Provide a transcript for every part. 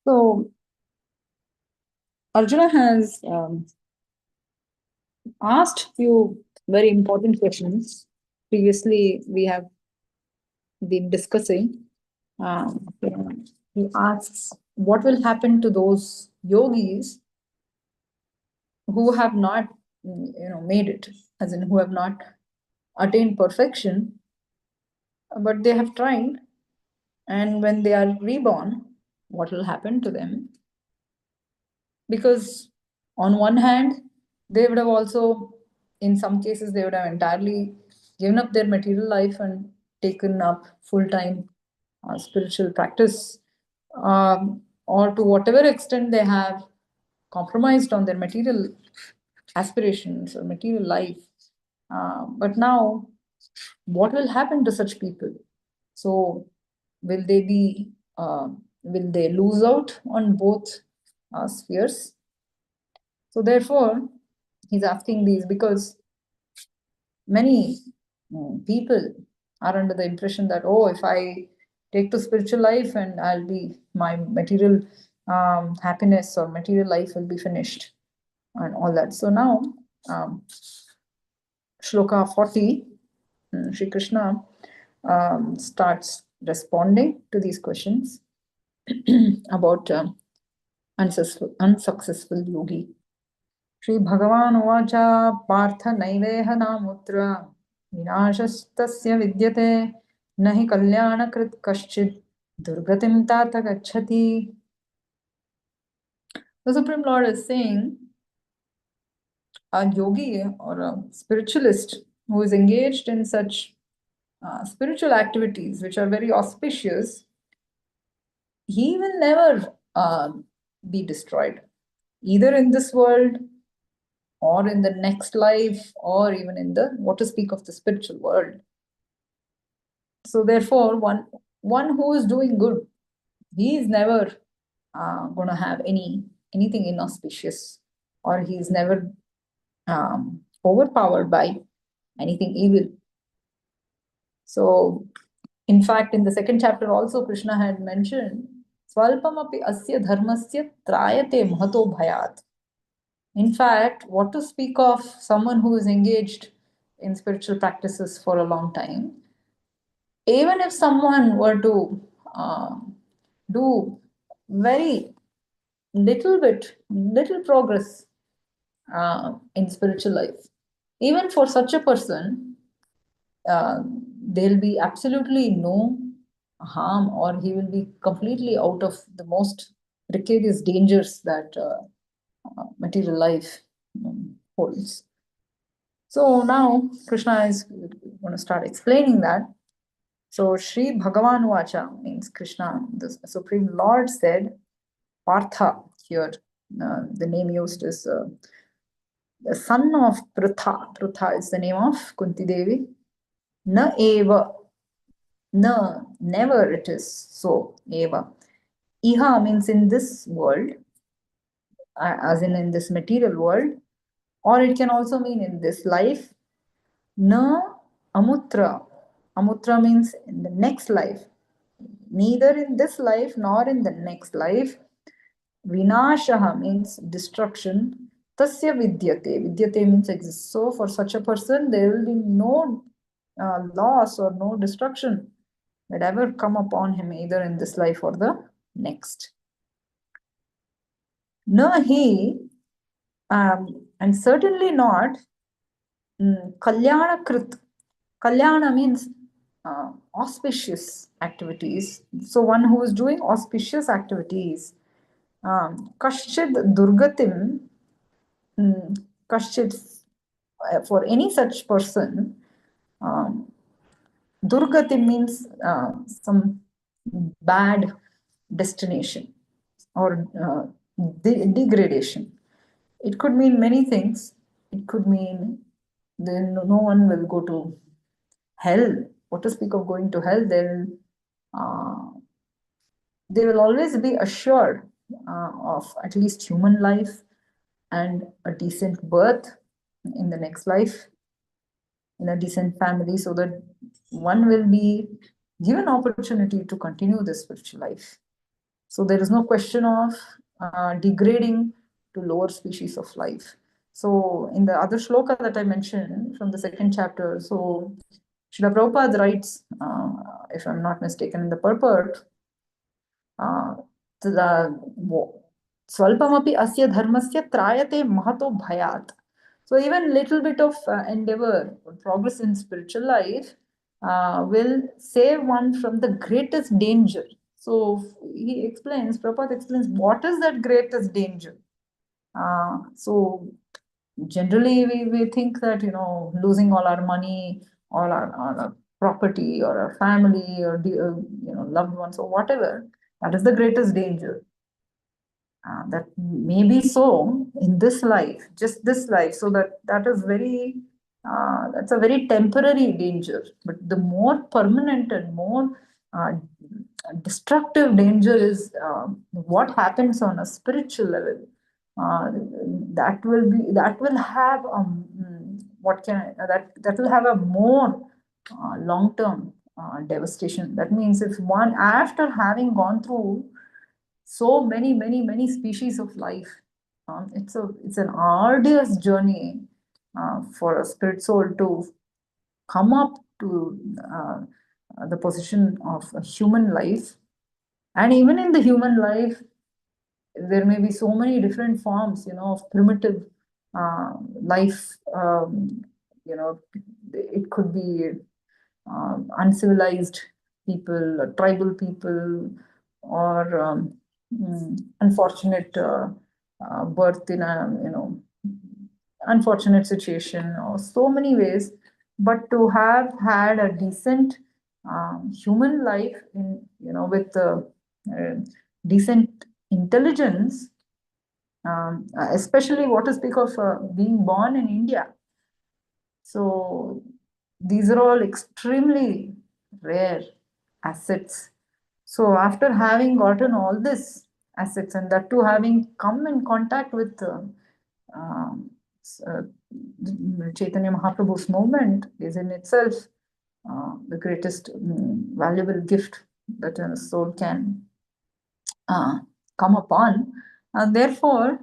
So Arjuna has asked few very important questions. Previously, we have been discussing. He asks, what will happen to those yogis who have not, made it, as in who have not attained perfection, but they have tried, and when they are reborn, what will happen to them? Because on one hand, they would have also, in some cases, they would have entirely given up their material life and taken up full-time spiritual practice, or to whatever extent they have compromised on their material aspirations or material life. But now, what will happen to such people? So, will they be, will they lose out on both spheres? So therefore, he's asking these because many people are under the impression that, oh, if I take to spiritual life and I'll be, my material happiness or material life will be finished and all that. So now, Shloka 40, Sri Krishna starts responding to these questions about unsuccessful yogi. Shri Bhagavan Uvacha Partha Naiveha Namutra Vinashastasya Vidyate Nahi Kalyana Krit Kaschid Durgatim Tata Gachati. The Supreme Lord is saying a yogi or a spiritualist who is engaged in such spiritual activities which are very auspicious, he will never be destroyed, either in this world or in the next life, or even in the, what to speak of, the spiritual world. So therefore, one who is doing good, he is never going to have anything inauspicious, or he is never overpowered by anything evil. So in fact, in the second chapter also, Krishna had mentioned Swalpamapi asya dharmasya trayate mahato bhayat. In fact, what to speak of someone who is engaged in spiritual practices for a long time, even if someone were to do very little progress in spiritual life, even for such a person, there'll be absolutely no harm, or he will be completely out of the most precarious dangers that material life holds. So now Krishna is going to start explaining that. So Sri Bhagavan Vacha means Krishna, the Supreme Lord said, Partha here, the name used is the son of Pritha. Pritha is the name of Kunti Devi. Na eva, na, never it is so, eva. Iha means in this world, as in this material world, or it can also mean in this life. Na amutra. Amutra means in the next life. Neither in this life nor in the next life. Vinashaha means destruction. Tasya vidyate. Vidyate means exists. So for such a person, there will be no loss or no destruction that ever come upon him, either in this life or the next. Na he, and certainly not kalyana krit. Kalyana means auspicious activities. So one who is doing auspicious activities. Kaschid durgatim, kaschid, for any such person, durgatim means some bad destination or degradation. It could mean many things. It could mean then no one will go to hell. What to speak of going to hell? They will always be assured of at least human life and a decent birth in the next life, in a decent family, so that one will be given opportunity to continue this spiritual life. So there is no question of degrading to lower species of life. So in the other shloka that I mentioned from the second chapter, so Srila Prabhupada writes, if I'm not mistaken, in the purport, स्वल्पमपि अस्य धर्मस्य त्रायते महतो भयात्. So even little bit of endeavor, progress in spiritual life will save one from the greatest danger. So he explains, Prabhupada explains, what is that greatest danger? So generally we think that, losing all our money, all our property or our family or loved ones or whatever, that is the greatest danger. That may be so in this life, just this life. So that is that's a very temporary danger. But the more permanent and more destructive danger is what happens on a spiritual level. That will have that will have a more long-term devastation. That means if one, after having gone through so many species of life, it's an arduous journey for a spirit soul to come up to the position of a human life. And even in the human life, there may be so many different forms, of primitive life. It could be uncivilized people, or tribal people, or unfortunate birth in a unfortunate situation, or so many ways. But to have had a decent human life in with decent intelligence, especially what to speak of being born in India. So these are all extremely rare assets. So after having gotten all this assets, and that too having come in contact with Chaitanya Mahaprabhu's movement, is in itself the greatest valuable gift that a soul can come upon. And therefore,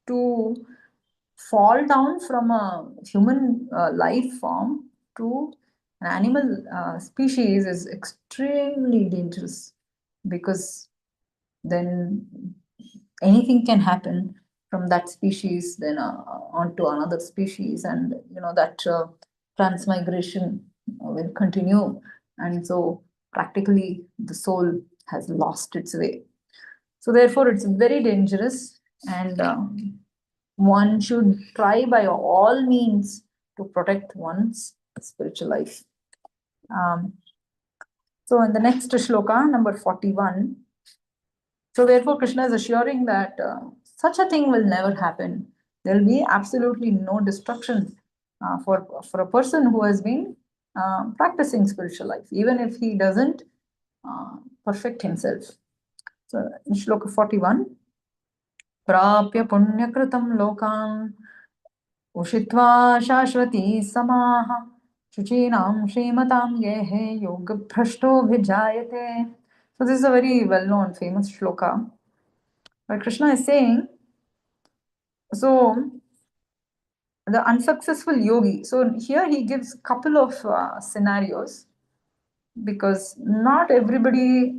to fall down from a human life form to an animal species is extremely dangerous, because then anything can happen from that species then onto another species, and that transmigration will continue, and so practically the soul has lost its way. So therefore it's very dangerous, and one should try by all means to protect one's spiritual life. So in the next shloka, number 41, so therefore Krishna is assuring that such a thing will never happen. There will be absolutely no destruction for a person who has been practicing spiritual life, even if he doesn't perfect himself. So in shloka 41, prapya punyakritam lokan उषित्वा शाश्वती समाः शुचीनां श्रीमतां गेहे योगभ्रष्टोऽभिजायते. So this is a very well-known, famous shloka, where Krishna is saying, so the unsuccessful yogi. So here he gives a couple of scenarios, because not everybody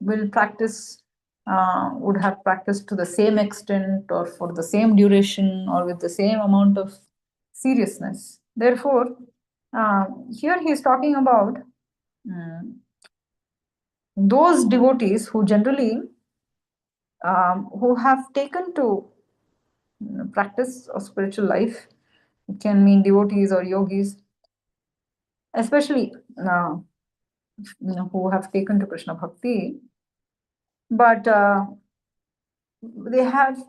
will practice, would have practiced to the same extent or for the same duration or with the same amount of seriousness. Therefore, here he is talking about those devotees who generally who have taken to practice of spiritual life. It can mean devotees or yogis, especially who have taken to Krishna Bhakti, but they have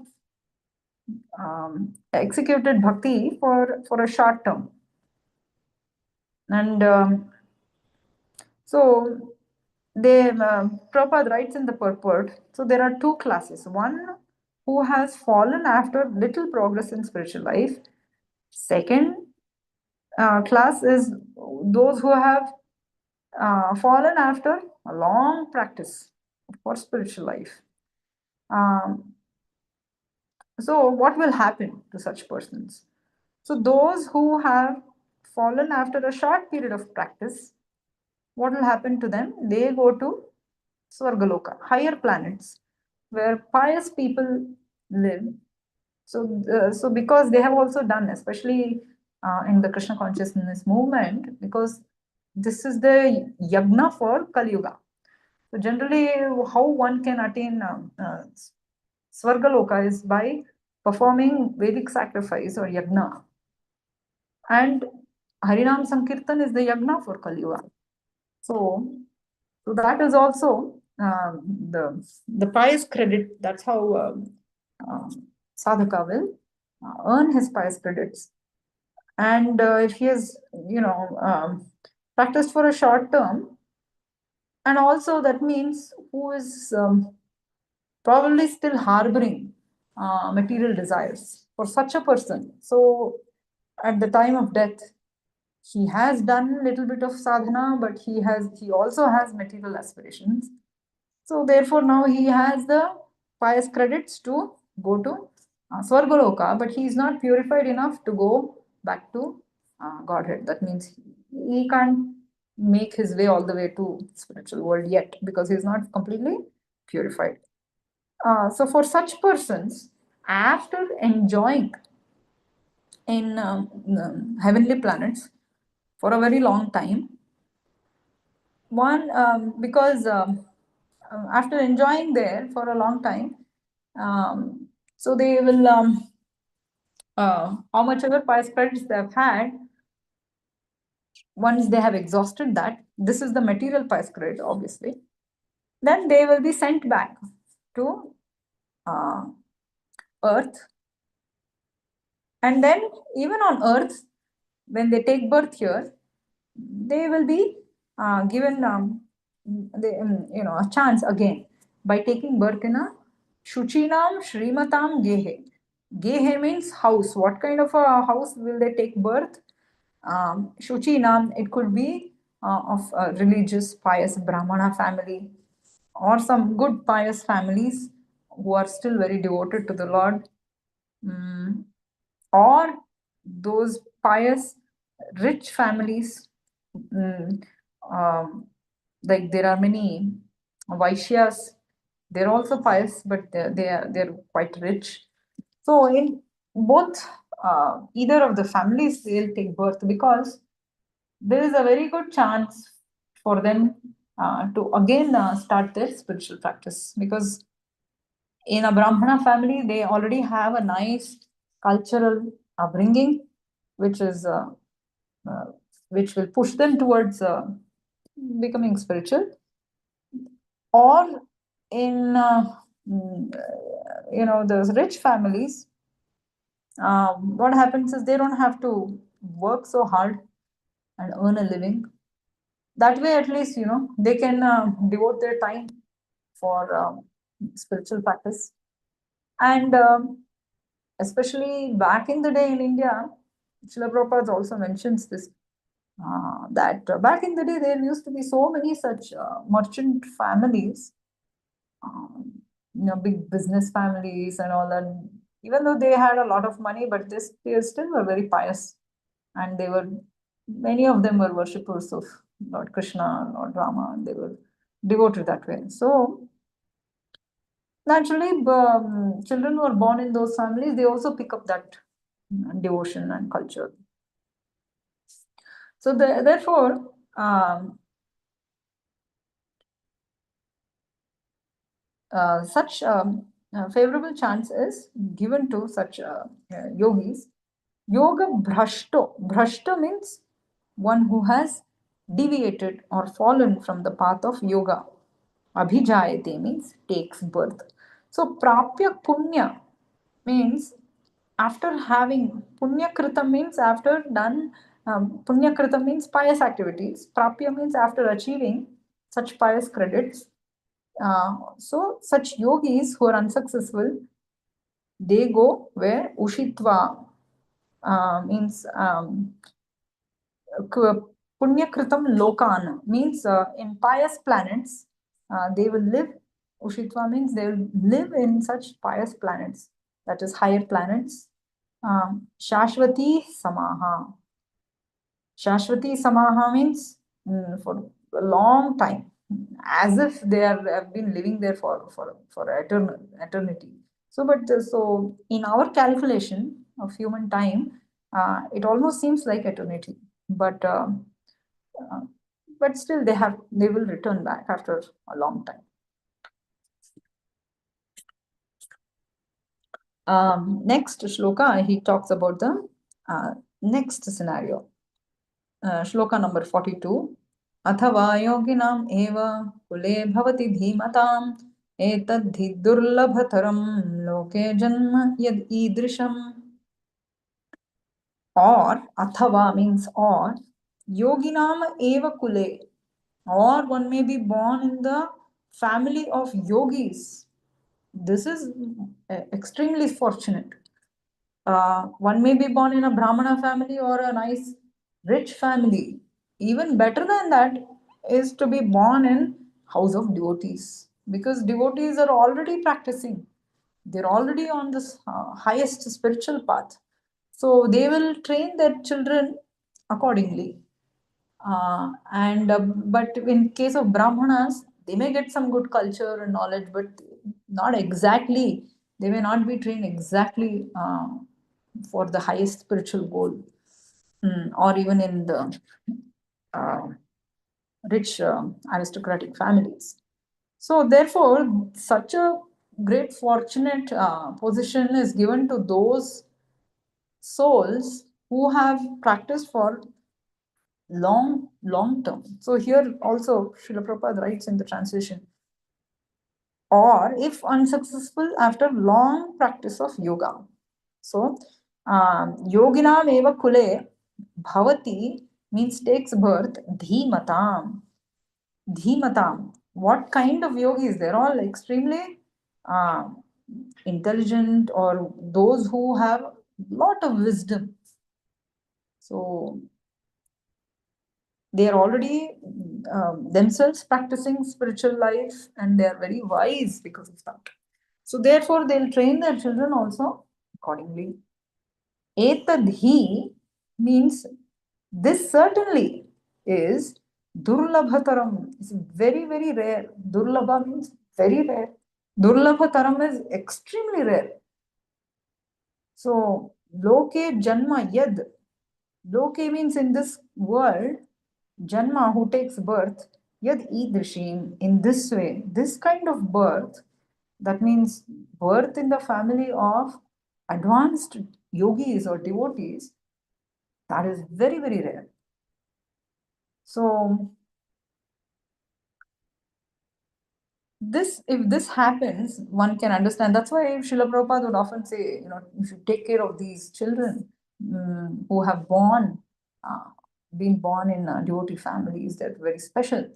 executed bhakti for a short term. And so Prabhupada writes in the purport, so there are two classes. One who has fallen after little progress in spiritual life. Second class is those who have fallen after a long practice for spiritual life. Um, so, what will happen to such persons? So, those who have fallen after a short period of practice, what will happen to them? They go to Swargaloka, higher planets, where pious people live. So because they have also done, especially in the Krishna consciousness movement, because this is the yagna for Kali Yuga. So generally, how one can attain Swargaloka is by performing Vedic sacrifice or yagna. And Harinam Sankirtan is the yagna for Kali Yuga. So, so that is also the pious credit. That's how sadhaka will earn his pious credits. And if he has, practiced for a short term, and also that means who is probably still harboring material desires for such a person. So at the time of death, he has done a little bit of sadhana, but he also has material aspirations. So therefore now he has the pious credits to go to Swargaloka, but he is not purified enough to go back to Godhead. That means he can't make his way all the way to spiritual world yet because he is not completely purified. So for such persons, after enjoying in heavenly planets for a very long time, one because after enjoying there for a long time, so they will how much ever pious credits they have had, once they have exhausted that, this is the material pious credit obviously, then they will be sent back to uh, earth. And then even on earth, when they take birth here, they will be given a chance again by taking birth in a Shuchinam Shrimatam Gehe. Gehe means house. What kind of a house will they take birth? Shuchinam, it could be of a religious, pious Brahmana family or some good pious families who are still very devoted to the Lord. Mm, or those pious rich families, mm, um, like there are many Vaishyas, they're also pious but they're quite rich. So in both either of the families they'll take birth because there is a very good chance for them to again start their spiritual practice, because in a Brahmana family, they already have a nice cultural upbringing, which is uh, which will push them towards becoming spiritual. Or in those rich families, what happens is they don't have to work so hard and earn a living. That way, at least they can devote their time for spiritual practice. And especially back in the day in India, Srila Prabhupada also mentions this, that back in the day there used to be so many such merchant families, big business families and all that. Even though they had a lot of money, but they still were very pious, and many of them were worshippers of Lord Krishna, Lord Rama, and they were devoted that way. So naturally, children who are born in those families, they also pick up that devotion and culture. So therefore, such favorable chance is given to such yogis. Yoga bhrashto. Bhrashto means one who has deviated or fallen from the path of yoga. Abhijayate means takes birth. So prapya punya means after having punya kritam means after done punya kritam means pious activities. Prapya means after achieving such pious credits. So such yogis who are unsuccessful, they go where ushitva means punya kritam lokan means in pious planets they will live Ushitva means they will live in such pious planets, that is higher planets. Shashwati Samaha. Shashwati Samaha means for a long time, as if have been living there for eternity. So, so in our calculation of human time, it almost seems like eternity, uh, but still they will return back after a long time. Next shloka, he talks about the next scenario. Shloka number 42. अथवा योगिनाम् एव कुले भवति धीमताम् एतद्धि दुर्लभतरं लोके जन्म यद् ईदृशम्. Or athava means or yoginam eva kule, or one may be born in the family of yogis. This is extremely fortunate. One may be born in a Brahmana family or a nice rich family. Even better than that is to be born in house of devotees, because devotees are already practicing. They're already on this highest spiritual path. So they will train their children accordingly. But in case of Brahmanas, they may get some good culture and knowledge, but not exactly. They may not be trained exactly for the highest spiritual goal, or even in the uh, rich aristocratic families. So, therefore, such a great fortunate position is given to those souls who have practiced for long term. So here also Srila Prabhupada writes in the translation, or if unsuccessful after long practice of yoga. So yoginam eva kule bhavati means takes birth dhimatam. Dhimatam. What kind of yogis? They're all extremely uh, intelligent, or those who have lot of wisdom. So they are already themselves practicing spiritual life, and they are very wise because of that. So therefore they'll train their children also accordingly. Etadhi means this certainly is durlabhataram. It's very rare. Durlabha means very rare. Durlabhataram is extremely rare. So loke janma yad. Loke means in this world, Janma, who takes birth, yad idrishim, in this way, this kind of birth, that means birth in the family of advanced yogis or devotees, that is very rare. So, if this happens, one can understand. That's why Srila Prabhupada would often say, you should take care of these children who have been born in devotee families. They're very special.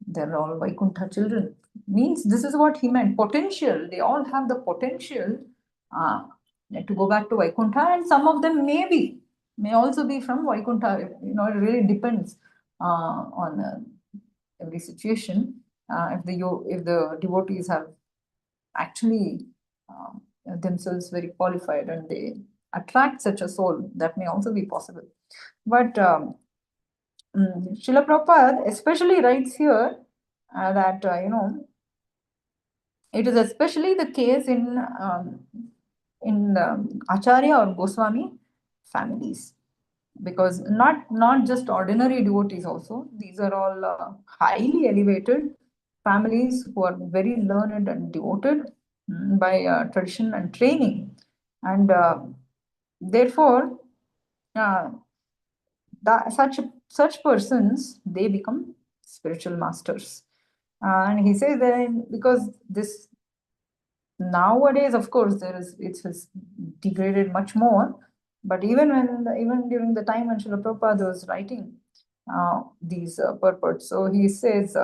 They're all Vaikuntha children. Means this is what he meant. Potential. They all have the potential to go back to Vaikuntha, and some of them may also be from Vaikuntha. It really depends on every situation. If the devotees have actually themselves very qualified and they attract such a soul, that may also be possible. But Srila Prabhupada especially writes here that it is especially the case in Acharya or Goswami families, because not just ordinary devotees also, these are all highly elevated families who are very learned and devoted by tradition and training, and therefore such persons, they become spiritual masters. And he says that because this nowadays, of course, it's degraded much more. But even during the time when Srila Prabhupada was writing these purports, so he says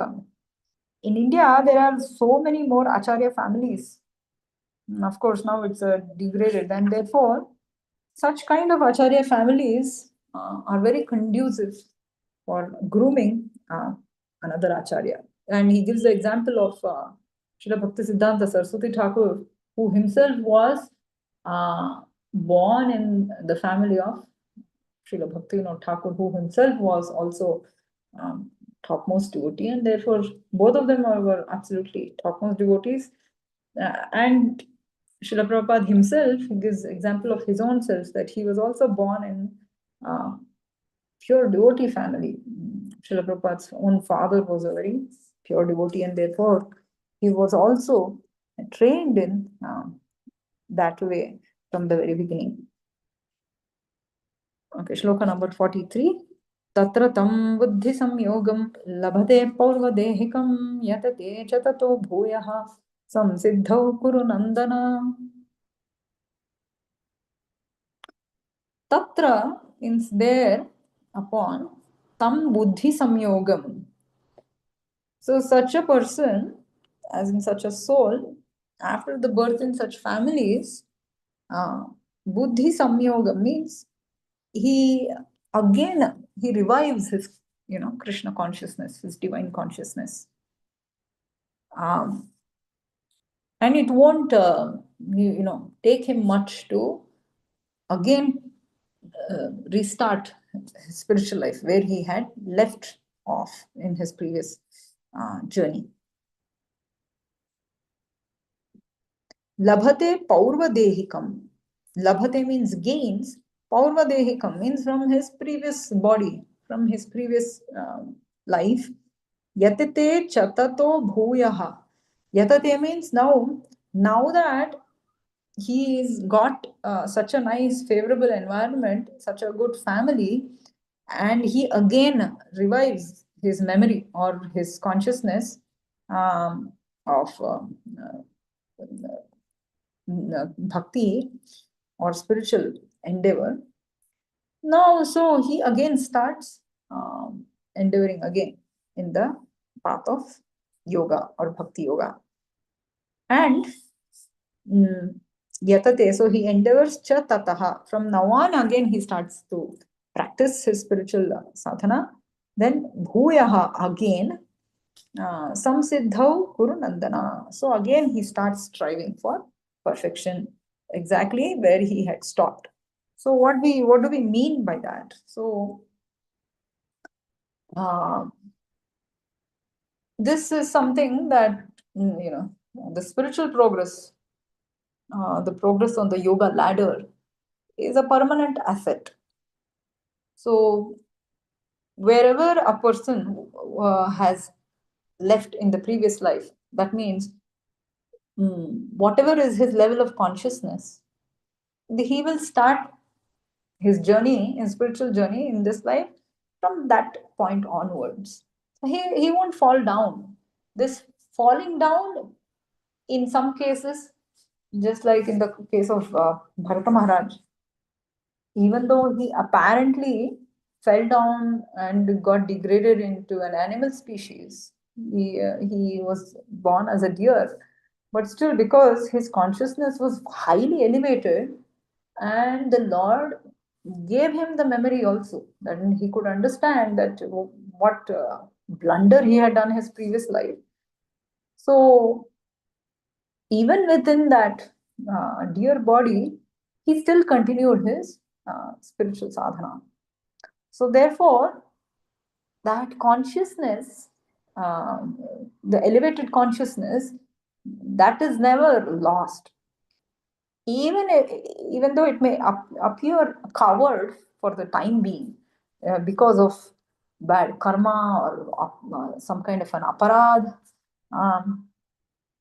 in India there are so many more Acharya families. Of course, now it's degraded, and therefore such kind of Acharya families are very conducive for grooming another Acharya. And he gives the example of Srila Bhakti Siddhanta Saraswati Thakur, who himself was uh, born in the family of Srila Bhaktivinoda Thakur, who himself was also um, topmost devotee, and therefore both of them were absolutely topmost devotees. And Srila Prabhupada himself gives example of his own self that he was also born in pure devotee family. Srila Prabhupada's own father was a very pure devotee, and therefore he was also trained in that way from the very beginning. Okay, shloka number 43. Tatra tam buddhi samyogam labhate paurvadehikam yatate cha tato bhuyaha samsiddhau kuru nandana. Tatra means there upon tam buddhi samyogam. So such a person, as in such a soul, after the birth in such families, buddhi samyogam means he again he revives his Krishna consciousness, his divine consciousness, and it won't take him much to again restart his spiritual life where he had left off in his previous journey. Labhate paurvadehikam. Labhate means gains. Paurvadehikam means from his previous body, from his previous life. Yatate chatato bhuyaha. Yatate means now that he's got such a nice, favorable environment, such a good family, and he again revives his memory or his consciousness of bhakti or spiritual endeavor. Now, so he again starts endeavoring again in the path of yoga or bhakti yoga. And yatate, so he endeavors cha tataha. From now on, again, he starts to practice his spiritual sadhana. Then bhuyaha, again, samsiddhau kuru nandana. So again, he starts striving for perfection, exactly where he had stopped. So what do we mean by that? So this is something that the spiritual progress, the progress on the yoga ladder is a permanent asset. So wherever a person has left in the previous life, that means whatever is his level of consciousness, he will start his journey, his spiritual journey in this life from that point onwards. He won't fall down. This falling down, in some cases, just like in the case of Bharata Maharaj, even though he apparently fell down and got degraded into an animal species, he was born as a deer, but still because his consciousness was highly elevated, and the Lord gave him the memory also, that he could understand that what blunder he had done his previous life. So even within that dear body, he still continued his spiritual sadhana. So therefore, that consciousness, the elevated consciousness, that is never lost. Even though it may appear covered for the time being because of bad karma or some kind of an aparad,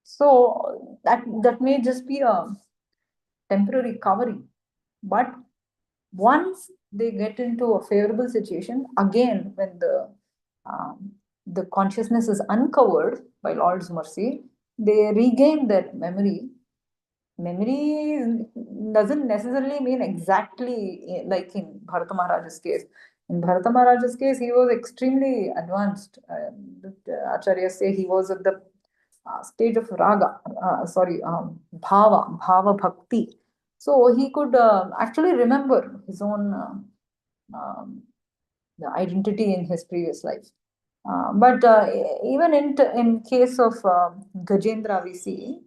so that may just be a temporary covering. But once they get into a favorable situation, again, when the consciousness is uncovered by Lord's mercy, they regain their memory. Memory doesn't necessarily mean exactly like in Bharata Maharaj's case. In Bharata Maharaj's case, he was extremely advanced. Acharyas say he was at the stage of raga, bhava bhakti. So he could actually remember his own um, identity in his previous life. But even in case of Gajendra, we see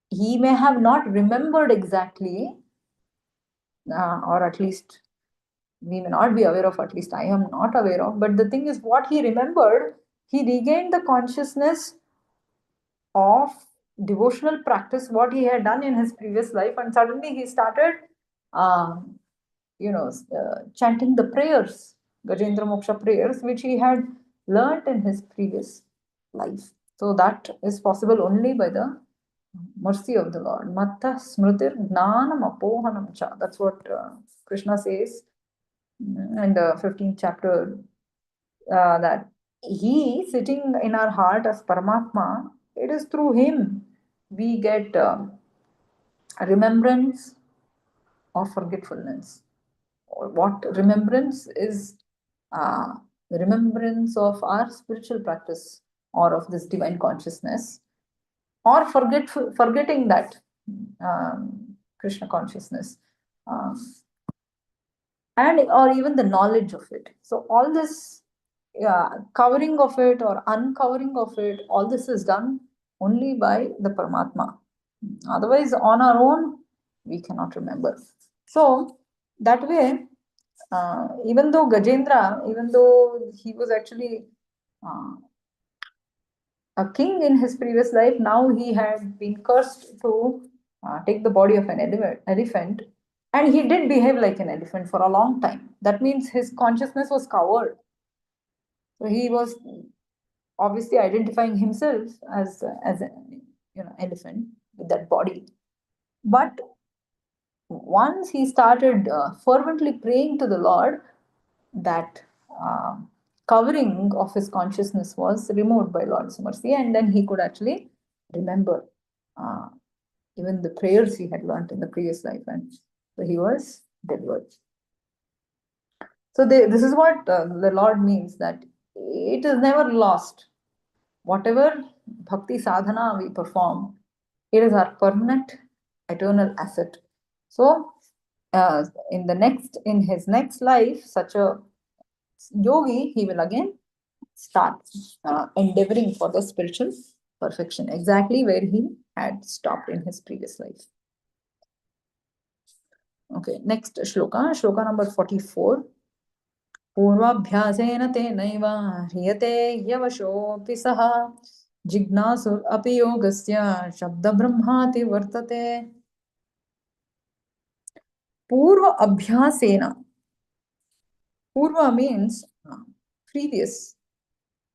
he may have not remembered exactly, or at least we may not be aware of, at least I am not aware of. But the thing is, what he remembered, he regained the consciousness of devotional practice, what he had done in his previous life, and suddenly he started, um, chanting the prayers, Gajendra Moksha prayers, which he had learnt in his previous life. So that is possible only by the mercy of the Lord. Matta smritir gnanam apohanam cha. That's what Krishna says in the 15th chapter, that he sitting in our heart as Paramatma, it is through him we get remembrance or forgetfulness. Or what remembrance is, the remembrance of our spiritual practice or of this divine consciousness, or forgetting that Krishna consciousness. Um, and or even the knowledge of it. So all this, covering of it or uncovering of it, all this is done only by the Paramatma. Otherwise, on our own, we cannot remember. So that way, even though Gajendra, even though he was actually uh, a king in his previous life, now he had been cursed to take the body of an elephant, and he did behave like an elephant for a long time. That means his consciousness was covered. So he was obviously identifying himself as an elephant with that body. But once he started fervently praying to the Lord, that uh, covering of his consciousness was removed by Lord's mercy, and then he could actually remember uh, even the prayers he had learned in the previous life, and so he was delivered. So this is what the Lord means, that it is never lost. Whatever bhakti sadhana we perform, it is our permanent, eternal asset. So, in his next life, such a yogi, he will again start endeavoring for the spiritual perfection, exactly where he had stopped in his previous life. Okay, next shloka, shloka number 44. पूर्वाभ्यासेन तेनैव ह्रियते यवशोऽपि सः जिज्ञासुर् अपि योगस्य शब्दब्रह्माति वर्तते. Purva abhyasena. Purva means previous.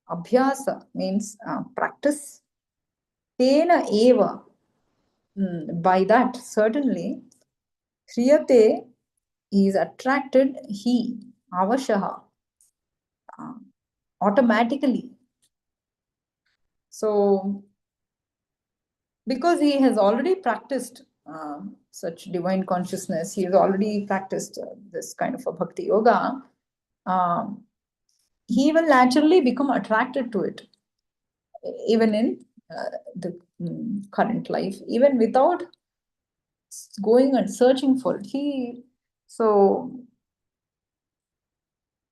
Abhyasa means practice. Tena eva. By that, certainly, hriyate is attracted, he, avashaha, automatically. So, because he has already practiced such divine consciousness, he has already practiced this kind of a bhakti yoga, he will naturally become attracted to it, even in the current life, even without going and searching for it. So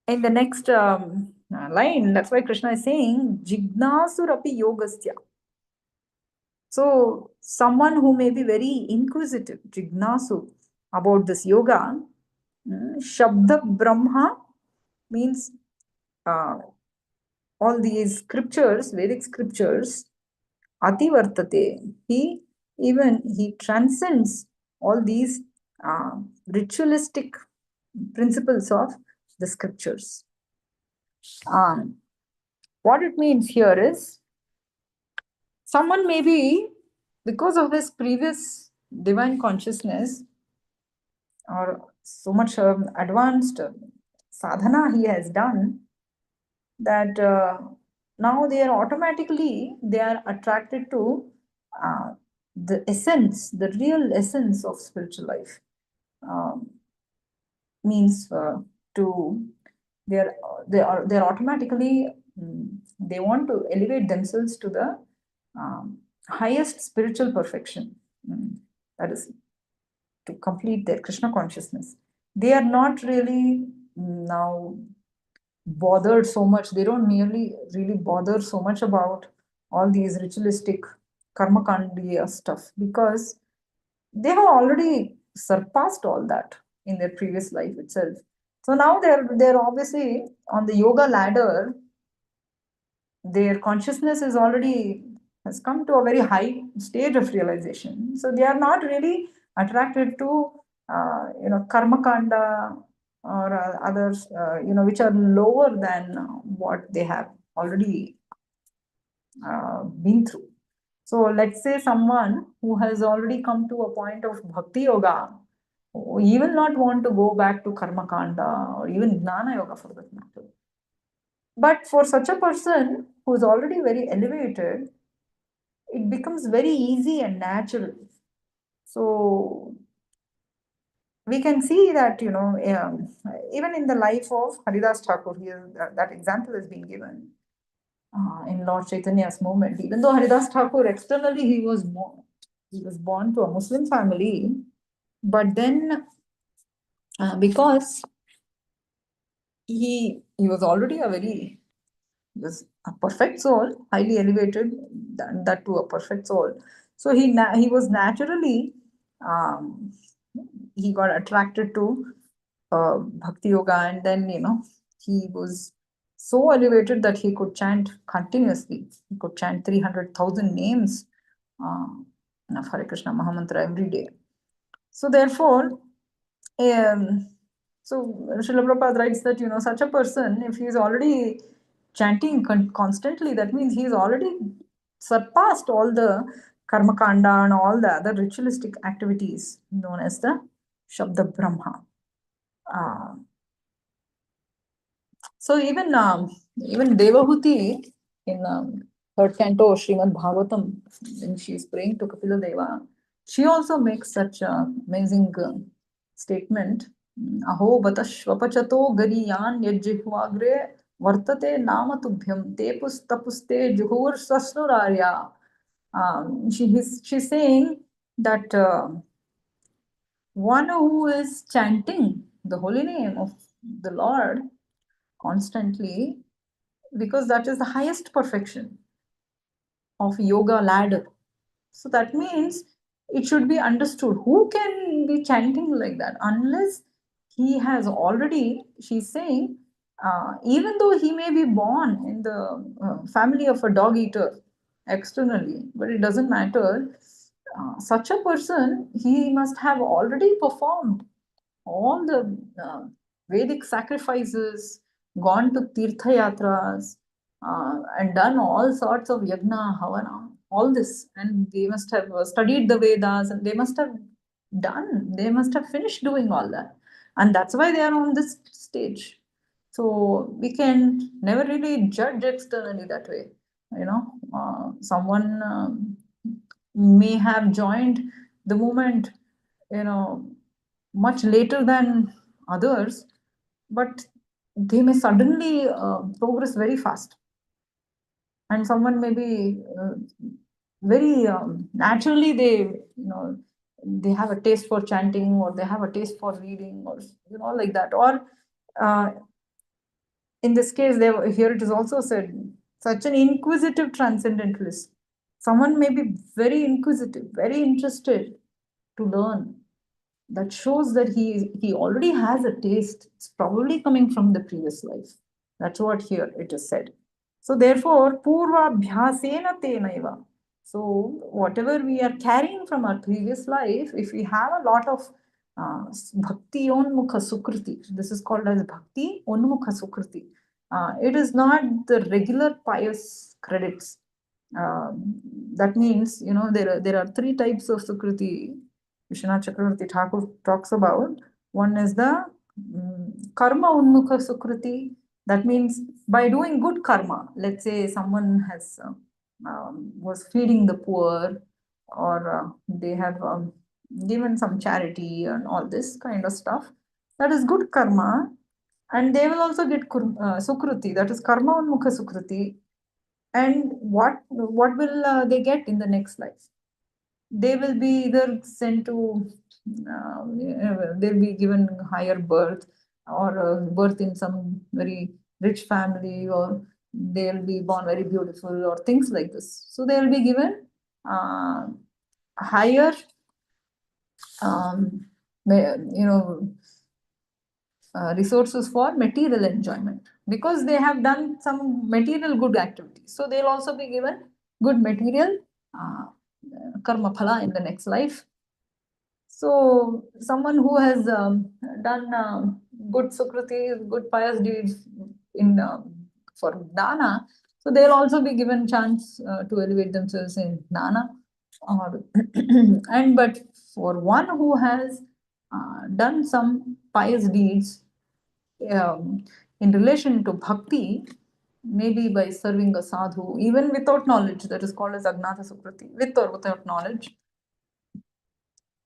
in the next line, that's why Krishna is saying, Jignasurapi yogasya. So someone who may be very inquisitive, Jignasu, about this yoga, Shabda Brahma means all these scriptures, Vedic scriptures, Ativartate. He transcends all these ritualistic principles of the scriptures. What it means here is, someone may be, because of his previous divine consciousness or so much advanced sadhana he has done, that now they are attracted to the essence, the real essence of spiritual life. Means to they're automatically they want to elevate themselves to the highest spiritual perfection. That is to complete their Krishna consciousness. They are not really now bothered so much. They don't merely really bother so much about all these ritualistic karmakandiya stuff, because they have already surpassed all that in their previous life itself. So now they're obviously on the yoga ladder. Their consciousness is already has come to a very high stage of realization. So they are not really attracted to karma kanda or others which are lower than what they have already been through. So let's say someone who has already come to a point of bhakti yoga, he will not want to go back to karma kanda or even gnana yoga for that matter. But for such a person who is already very elevated, it becomes very easy and natural. So we can see that, even in the life of Haridas Thakur, here that example has been given in Lord Chaitanya's movement. Even though Haridas Thakur externally he was born to a Muslim family, but then because he was already was a perfect soul, highly elevated, that to a perfect soul. So he was naturally um, he got attracted to bhakti yoga, and then he was so elevated that he could chant continuously. He could chant 300,000 names uh, of Hare Krishna Mahamantra every day. So therefore, um, so Srila Prabhupada writes that such a person, if he is already chanting constantly, that means he is already surpassed all the karma kanda and all the other ritualistic activities known as the Shabda Brahma. Uh, so even Devahuti in third canto Srimad Bhagavatam, when she is praying to Kapila Deva, she also makes such an amazing statement. Aho batashvapachato gariyan yajjihvagre vartate nama tubhyam tepus tapuste juhur sasnurarya. She's saying that one who is chanting the holy name of the Lord constantly, because that is the highest perfection of yoga ladder. So that means it should be understood who can be chanting like that unless he has already, she's saying, even though he may be born in the family of a dog eater externally, but it doesn't matter. Such a person, he must have already performed all the Vedic sacrifices, gone to Tirtha Yatras, and done all sorts of Yagna, Havana, all this. And they must have studied the Vedas, and they must have finished doing all that. And that's why they are on this stage. So we can never really judge externally that way. Someone may have joined the movement, you know, much later than others, but they may suddenly progress very fast. And someone may be very naturally they have a taste for chanting, or they have a taste for reading, or like that. Or uh, in this case, here it is also said, such an inquisitive transcendentalist. Someone may be very inquisitive, very interested to learn. That shows that he already has a taste. It's probably coming from the previous life. That's what here it is said. So therefore, purva bhyasena tenaiva. So whatever we are carrying from our previous life, if we have a lot of bhakti onmukha sukriti, this is called as bhakti onmukha sukriti. It is not the regular pious credits. That means there are three types of sukriti Vishwanath Chakravarti Thakur talks about. One is the karma unmukha sukriti. That means by doing good karma, let's say someone has was feeding the poor, or they have given some charity and all this kind of stuff. That is good karma, and they will also get sukriti. That is karma unmukha sukriti. And what will they get in the next life? They will be either sent to they'll be given higher birth, or birth in some very rich family, or they'll be born very beautiful, or things like this. So they'll be given higher, um, resources for material enjoyment, because they have done some material good activities. So they'll also be given good material uh, karma phala in the next life. So someone who has done good sukriti, good pious deeds in for dana, so they'll also be given chance to elevate themselves in dana. Or and but for one who has done some pious deeds in relation to bhakti, maybe by serving a sadhu, even without knowledge, that is called as agnata sukriti, with or without knowledge.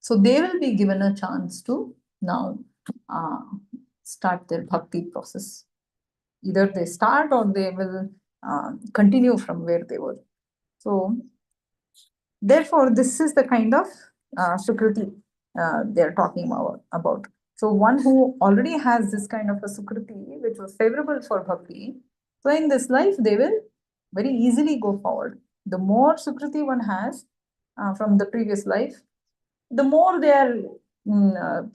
So they will be given a chance to now uh, start their bhakti process. Either they start or they will continue from where they were. So therefore, this is the kind of sukriti they're talking about. So one who already has this kind of a sukriti, which was favorable for bhakti, so in this life they will very easily go forward. The more sukriti one has from the previous life, the more they are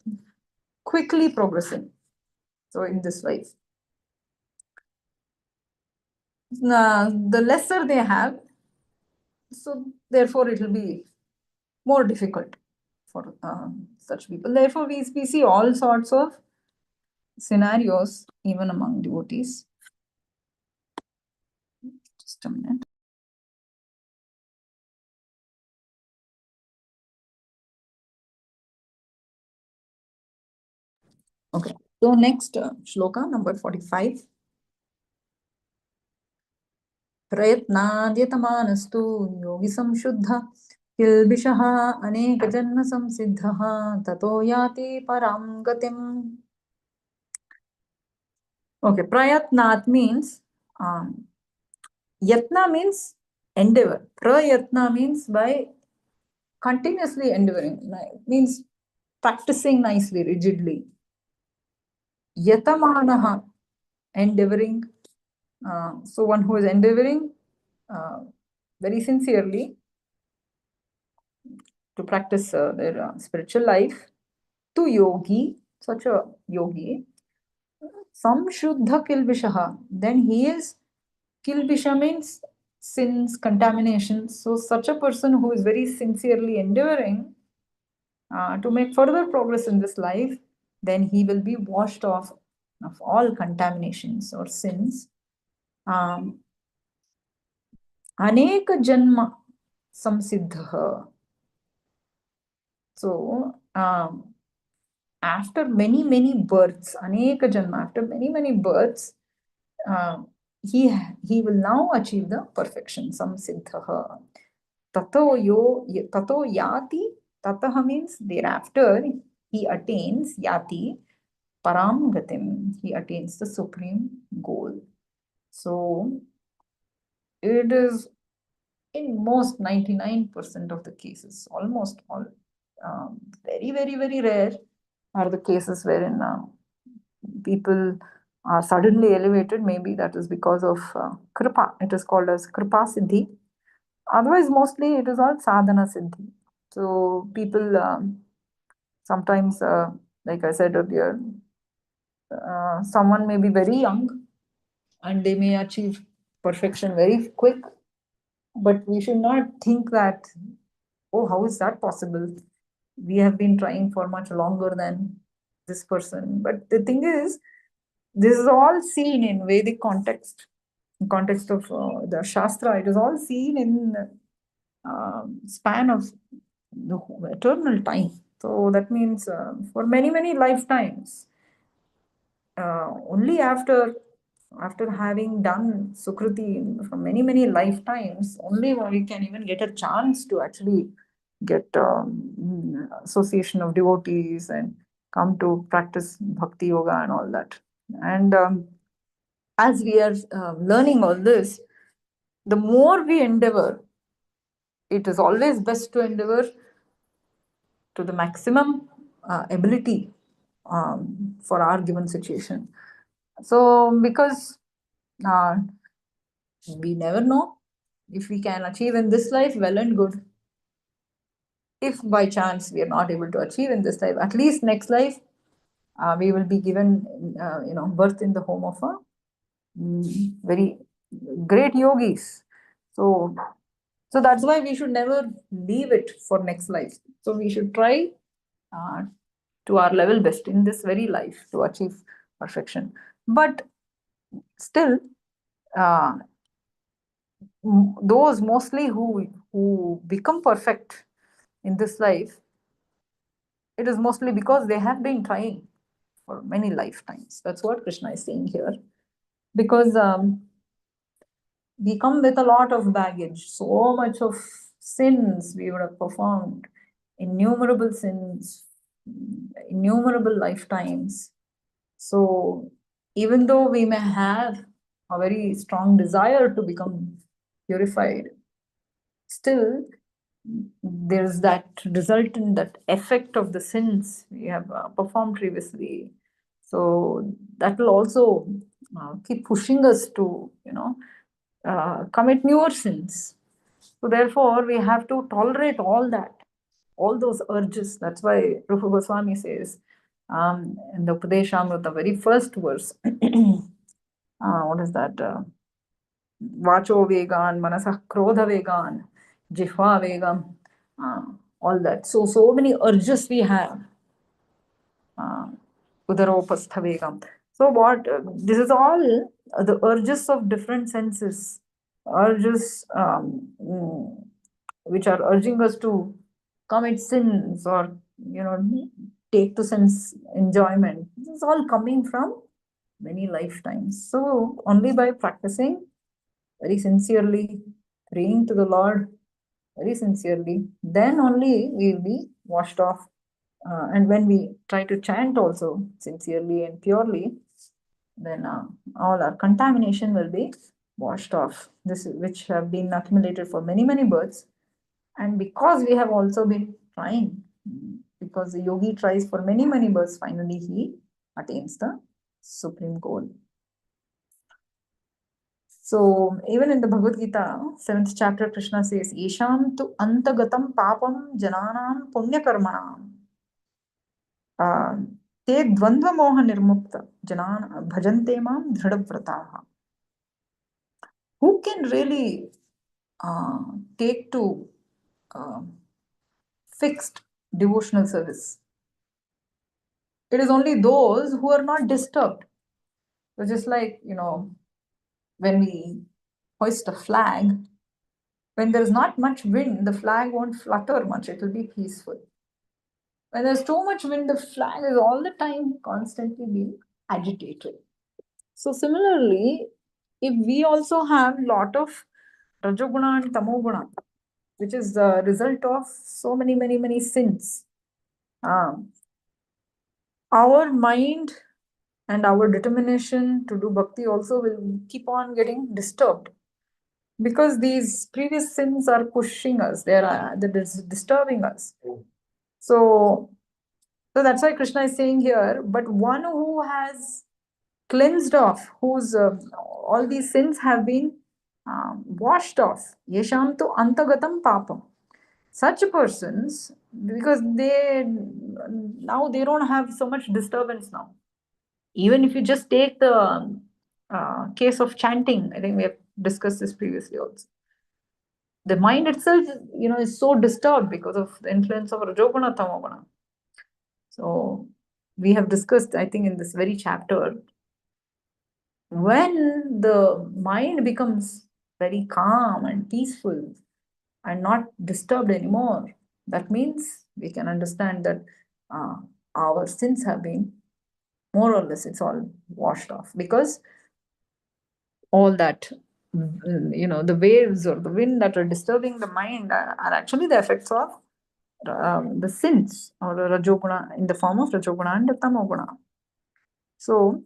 quickly progressing. So in this life, the lesser they have, so therefore it will be more difficult for such people. Therefore, we see all sorts of scenarios even among devotees. Just a minute. Okay. So next shloka number 45. प्रयत्नाद्यतमानस्तु योगी संशुद्ध किल्बिषः अनेकजन्म संसिद्धः ततो याति परां गतिम्. Okay, prayatnat means yatna means endeavor. Prayatna means by continuously endeavoring, means practicing nicely, rigidly. Yatamanaha, endeavoring. So one who is endeavoring very sincerely to practice their spiritual life. To yogi, such a yogi, samshuddha kilvishaha, then he is, kilvisha means sins, contaminations. So such a person who is very sincerely endeavoring to make further progress in this life, then he will be washed off of all contaminations or sins. Aneka janma samsiddha. So after many births, aneka janma, after many births, he will now achieve the perfection, samsiddha. Tato yati, tataha means thereafter he attains, yati, param gatim, he attains the supreme goal. So it is in most 99% of the cases, almost all, very rare are the cases wherein people are suddenly elevated. Maybe that is because of kripa. It is called as kripa siddhi. Otherwise, mostly it is all sadhana siddhi. So people sometimes, like I said earlier, someone may be very young and they may achieve perfection very quick, but we should not think that, oh, how is that possible? We have been trying for much longer than this person. But the thing is, this is all seen in Vedic context, in context of the Shastra. It is all seen in span of the eternal time. So that means for many lifetimes, only after having done sukriti for many lifetimes, only we can even get a chance to actually get association of devotees and come to practice bhakti yoga and all that. And as we are learning all this, the more we endeavor, it is always best to endeavor to the maximum ability for our given situation. So because Uh, we never know. If we can achieve in this life, well and good. If by chance we are not able to achieve in this life, at least next life, we will be given, birth in the home of a very great yogis. So, so that's why we should never leave it for next life. So we should try uh, to our level best in this very life to achieve perfection. But still, uh, those mostly who become perfect in this life, it is mostly because they have been trying for many lifetimes. That's what Krishna is saying here. Because we come with a lot of baggage, so much of sins we would have performed, innumerable sins, innumerable lifetimes. So even though we may have a very strong desire to become purified, still there's that resultant, that effect of the sins we have performed previously. So that will also keep pushing us to, commit newer sins. So therefore, we have to tolerate all that, all those urges. That's why Rupa Goswami says in the Upadeshamrita, the very first verse, what is that? Vacho vegan, manasah krodha vegan, jihva vegam, all that. So many urges we have. Udaropastha vegam. So what? This is all the urges of different senses, urges which are urging us to commit sins or take to sense enjoyment. This is all coming from many lifetimes. So only by practicing very sincerely, praying to the Lord very sincerely, then only we will be washed off. And when we try to chant also sincerely and purely, then all our contamination will be washed off. This which have been accumulated for many many births, and because we have also been trying, because the yogi tries for many many births, finally he attains the supreme goal. So even in the Bhagavad Gita, 7th chapter, Krishna says, Yesham tu antagatam papam jananam punyakarmanam. Te dvandva moha nirmukta janan bhajante mam dhridavrataha. Who can really take to uh, fixed devotional service? It is only those who are not disturbed. So just like, when we hoist a flag, when there's not much wind, the flag won't flutter much, it will be peaceful. When there's too much wind, the flag is all the time constantly being agitated. So similarly, if we also have lot of Rajoguna and Tamoguna, which is the result of so many, many, many sins, our mind and our determination to do bhakti also will keep on getting disturbed, because these previous sins are pushing us, they're disturbing us. So that's why Krishna is saying here, but one who has cleansed off, whose all these sins have been washed off, yesham tu antagatam papam. Such persons, because they don't have so much disturbance now. Even if you just take the case of chanting, I think we have discussed this previously also. The mind itself, is so disturbed because of the influence of Rajoguna, Tamoguna. So we have discussed, I think, in this very chapter, when the mind becomes very calm and peaceful and not disturbed anymore, that means we can understand that our sins have been more or less, it's all washed off, because all that, the waves or the wind that are disturbing the mind are actually the effects of the sins or the Rajoguna, in the form of Rajoguna and Tamoguna. So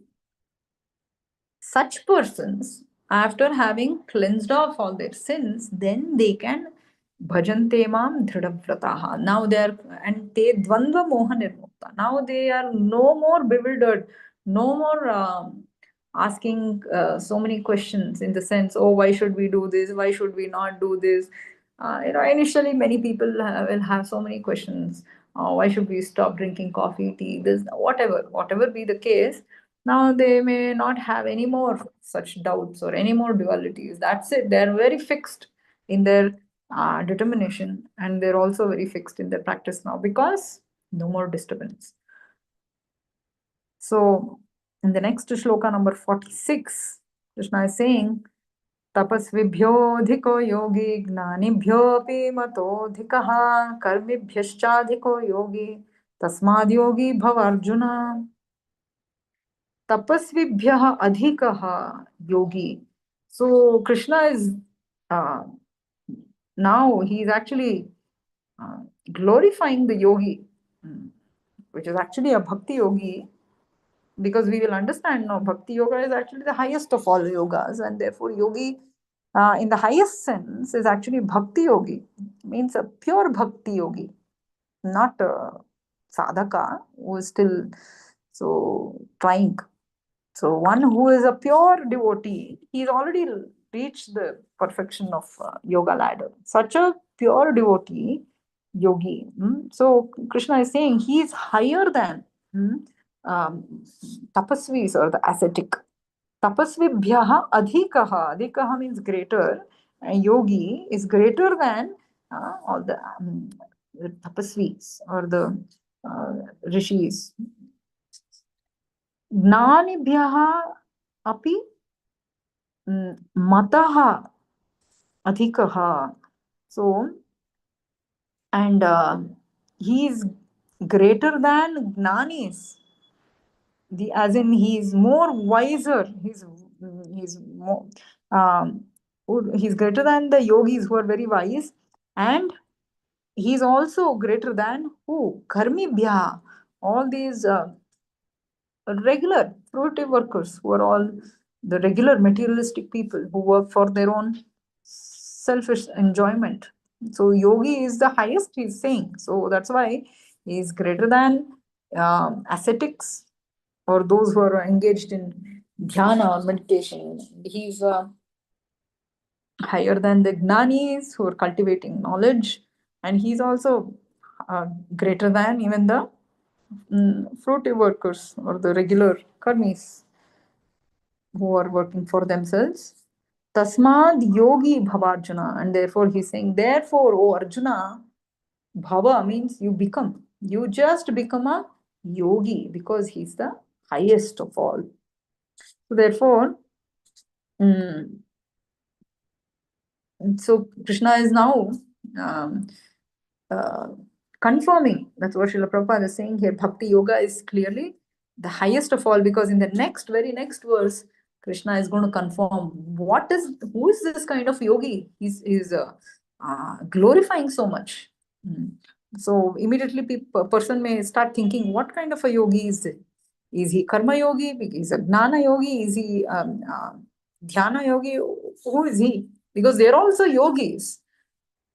such persons, after having cleansed off all their sins, then they can bhajante mam dhridavrataha. Now they are, and te dvandva moha nirmukta. Now they are no more bewildered, no more asking so many questions in the sense, oh, why should we do this? Why should we not do this? Initially, many people will have so many questions. Why should we stop drinking coffee, tea, this, whatever be the case. Now they may not have any more such doubts or any more dualities. That's it. They're very fixed in their determination, and they're also very fixed in their practice now because no more disturbance. So, in the next shloka, number 46, Krishna is saying, तपस्विभ्योऽधिको योगी ज्ञानिभ्योऽपि मतोऽधिकः कर्मिभ्यश्चाधिको योगी तस्माद् योगी भव Arjun. Tapasvibhyah adhikaha yogi. So Krishna is now he's actually glorifying the yogi, which is actually a bhakti yogi, because we will understand now bhakti yoga is actually the highest of all yogas, and therefore yogi in the highest sense is actually bhakti yogi, means a pure bhakti yogi, not a sadhaka who is still so trying. So one who is a pure devotee, he's already reached the perfection of yoga ladder. Such a pure devotee, yogi. So Krishna is saying he is higher than um, tapasvis or the ascetic. Tapasvibhyaha adhikaha. Adhikaha means greater. And yogi is greater than all the tapasvis or the rishis. ज्ञानिभ्यः अपि मतः अधिकः. So, and he is greater than jnanis. As in he is more wiser. He's more he's greater than the yogis who are very wise, and he's also greater than who? Karmibhya. All these regular fruitive workers who are all the regular materialistic people who work for their own selfish enjoyment. So yogi is the highest, he's saying. So that's why he is greater than ascetics or those who are engaged in dhyana or meditation. He's higher than the gnanis who are cultivating knowledge, and he's also greater than even the fruitive workers or the regular karmis who are working for themselves. Tasmad yogi bhavarjuna. And therefore he's saying, therefore, O Arjuna, bhava means you become. You just become a yogi because he's the highest of all. So therefore, so Krishna is now confirming. That's what Srila Prabhupada is saying here. Bhakti yoga is clearly the highest of all, because in the very next verse, Krishna is going to confirm who is this kind of yogi he's glorifying so much. So immediately a person may start thinking, what kind of a yogi is it? Is he karma yogi? Is he gnana yogi? Is he dhyana yogi? Who is he? Because they're also yogis.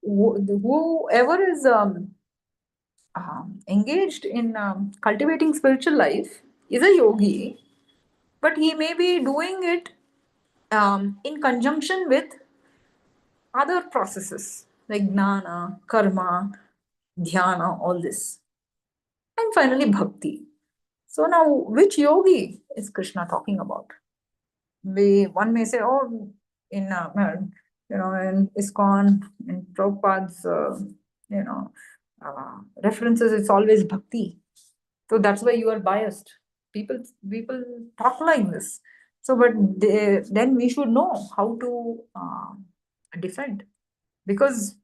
Whoever is engaged in cultivating spiritual life is a yogi, but he may be doing it in conjunction with other processes like gnana, karma, dhyana, all this. And finally, bhakti. So now, which yogi is Krishna talking about? One may say, oh, in in ISKCON, in Prabhupada's references, it's always bhakti. So that's why you are biased. People talk like this. So, but then we should know how to defend, because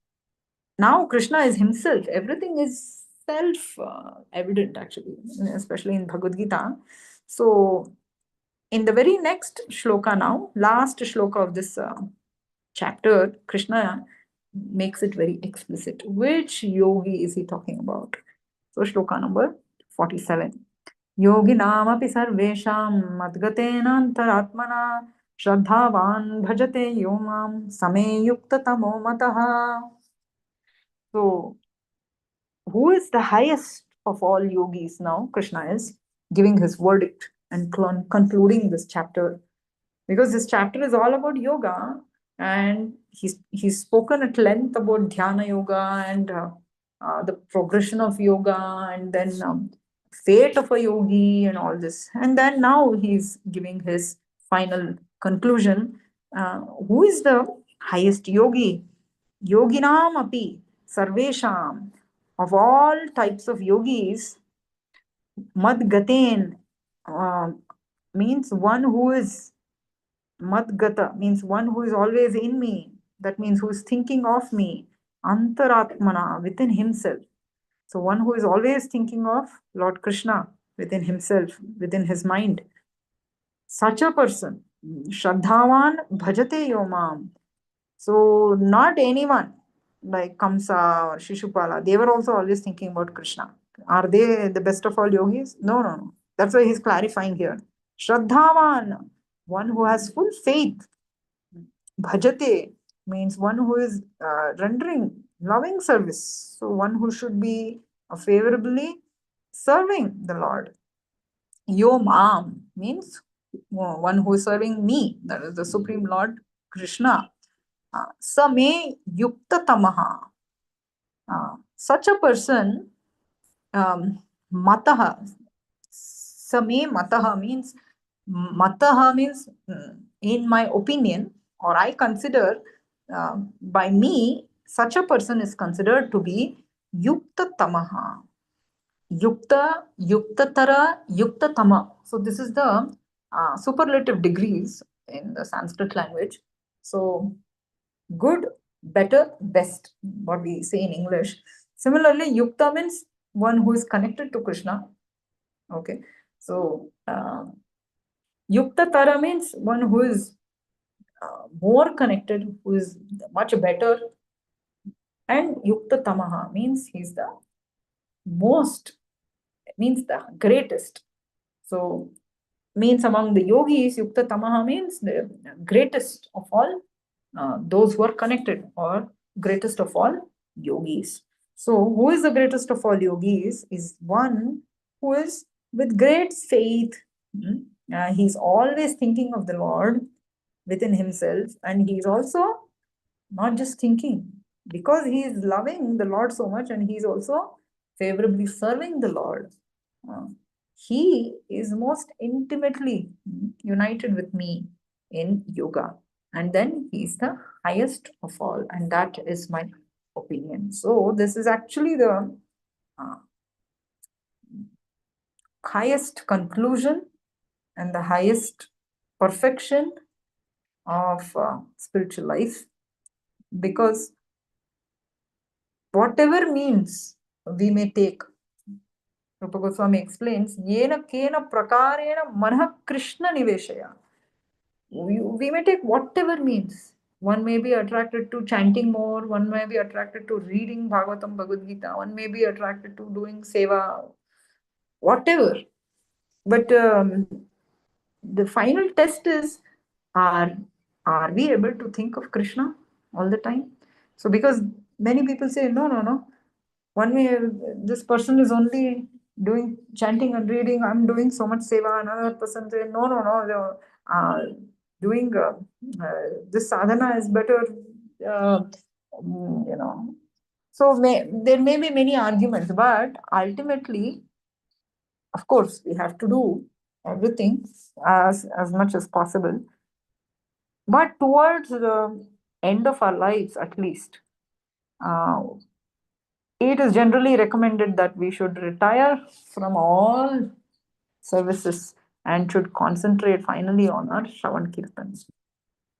now Krishna is himself. Everything is self-evident, actually, especially in Bhagavad Gita. So, in the very next shloka now, last shloka of this chapter, Krishna makes it very explicit. Which yogi is he talking about? So, shloka number 47. योगिनामपि सर्वेषां मद्गतेनान्तरात्मना श्रद्धावान् भजते यो मां समे युक्ततमो मतः. So, who is the highest of all yogis now? Krishna is giving his verdict and concluding this chapter because this chapter is all about yoga, and he's spoken at length about dhyana yoga and the progression of yoga, and then fate of a yogi and all this. And then now he's giving his final conclusion. Who is the highest yogi? Yoginam api sarvesham. Of all types of yogis, madgaten means one who is madgata, means one who is always in me. That means who is thinking of me. Antaratmana, within himself. So one who is always thinking of Lord Krishna within himself, within his mind. Such a person, Shraddhavan bhajate yomam. So not anyone like Kamsa or Shishupala, they were also always thinking about Krishna. Are they the best of all yogis? No, no, no. That's why he's clarifying here. Shraddhavan, one who has full faith. Bhajate means one who is rendering loving service. So one who should be favorably serving the Lord. Yo Mam means one who is serving me, that is the Supreme Lord Krishna. Same yukta tamaha. Such a person, mataha. Same mataha means in my opinion, or I consider by me, such a person is considered to be yukta tamaha. Yukta, yuktatara, yuktatama. So this is the superlative degrees in the Sanskrit language. So good, better, best, what we say in English. Similarly, yukta means one who is connected to Krishna. Okay, so yukta tara means one who is more connected, who is much better, and yukta tamaha means he's the most, means the greatest. So means among the yogis, yukta tamaha means the greatest of all those who are connected, or greatest of all yogis. So who is the greatest of all yogis is one who is with great faith. He's always thinking of the Lord within himself, and he's also not just thinking, because he is loving the Lord so much, and he's also favorably serving the Lord. He is most intimately united with me in yoga, and then he's the highest of all, and that is my opinion. So this is actually the highest conclusion and the highest perfection of spiritual life, because whatever means we may take, Rupa Goswami explains, Yena kena prakarena manah Krishna niveshaya. We may take whatever means. One may be attracted to chanting more, one may be attracted to reading Bhagavatam, Bhagavad Gita, one may be attracted to doing seva, whatever. But the final test is, are we able to think of Krishna all the time? So because many people say, no, one way this person is only doing chanting and reading, I'm doing so much seva. Another person say, no, doing this sadhana is better. So there may be many arguments, but ultimately, of course, we have to do everything as much as possible. But towards the end of our lives, at least, it is generally recommended that we should retire from all services and should concentrate finally on our Shravan Kirtans.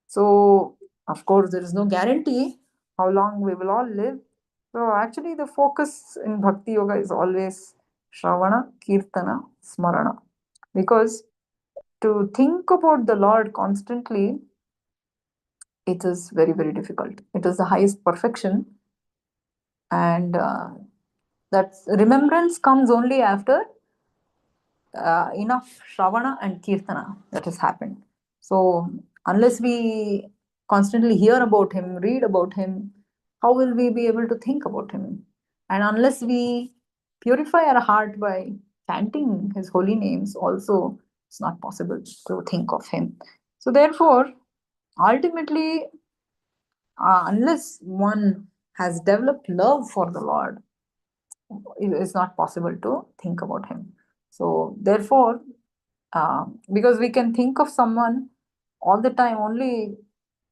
So, of course, there is no guarantee how long we will all live. So, actually, the focus in Bhakti Yoga is always Shravana, Kirtana, Smarana. Because to think about the Lord constantly, it is very, very difficult. It is the highest perfection. And that remembrance comes only after enough Shravana and Kirtana that has happened. So, unless we constantly hear about him, read about him, how will we be able to think about him? And unless we purify our heart by chanting his holy names, also it's not possible to think of him. So therefore, ultimately, unless one has developed love for the Lord, it is not possible to think about him. So therefore, because we can think of someone all the time only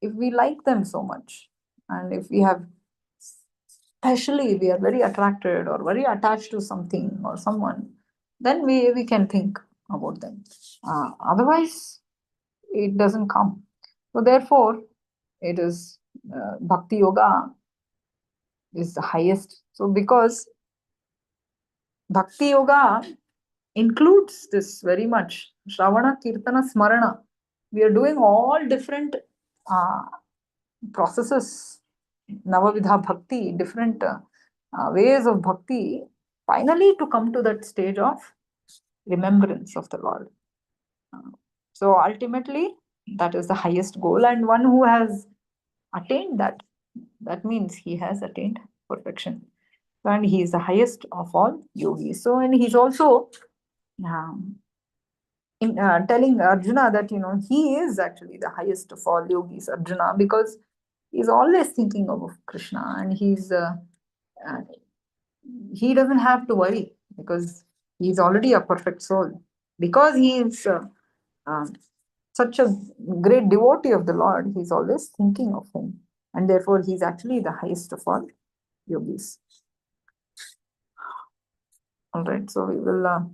if we like them so much, and if we have, especially we are very attracted or very attached to something or someone, then we can think about them. Otherwise, it doesn't come. So therefore, it is bhakti yoga is the highest. So because bhakti yoga includes this very much, Shravana, Kirtana, Smarana. We are doing all different uh, processes, Navavidha Bhakti, different ways of bhakti, finally to come to that stage of remembrance of the Lord. So ultimately, that is the highest goal, and one who has attained that, that means he has attained perfection. And he is the highest of all yogis. So, and he's also um, telling Arjuna that, he is actually the highest of all yogis, Arjuna, because he's always thinking of Krishna, and uh, he doesn't have to worry because he's already a perfect soul. Because he is uh, such a great devotee of the Lord, he's always thinking of him, and therefore he's actually the highest of all yogis. All right, so we will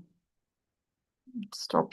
stop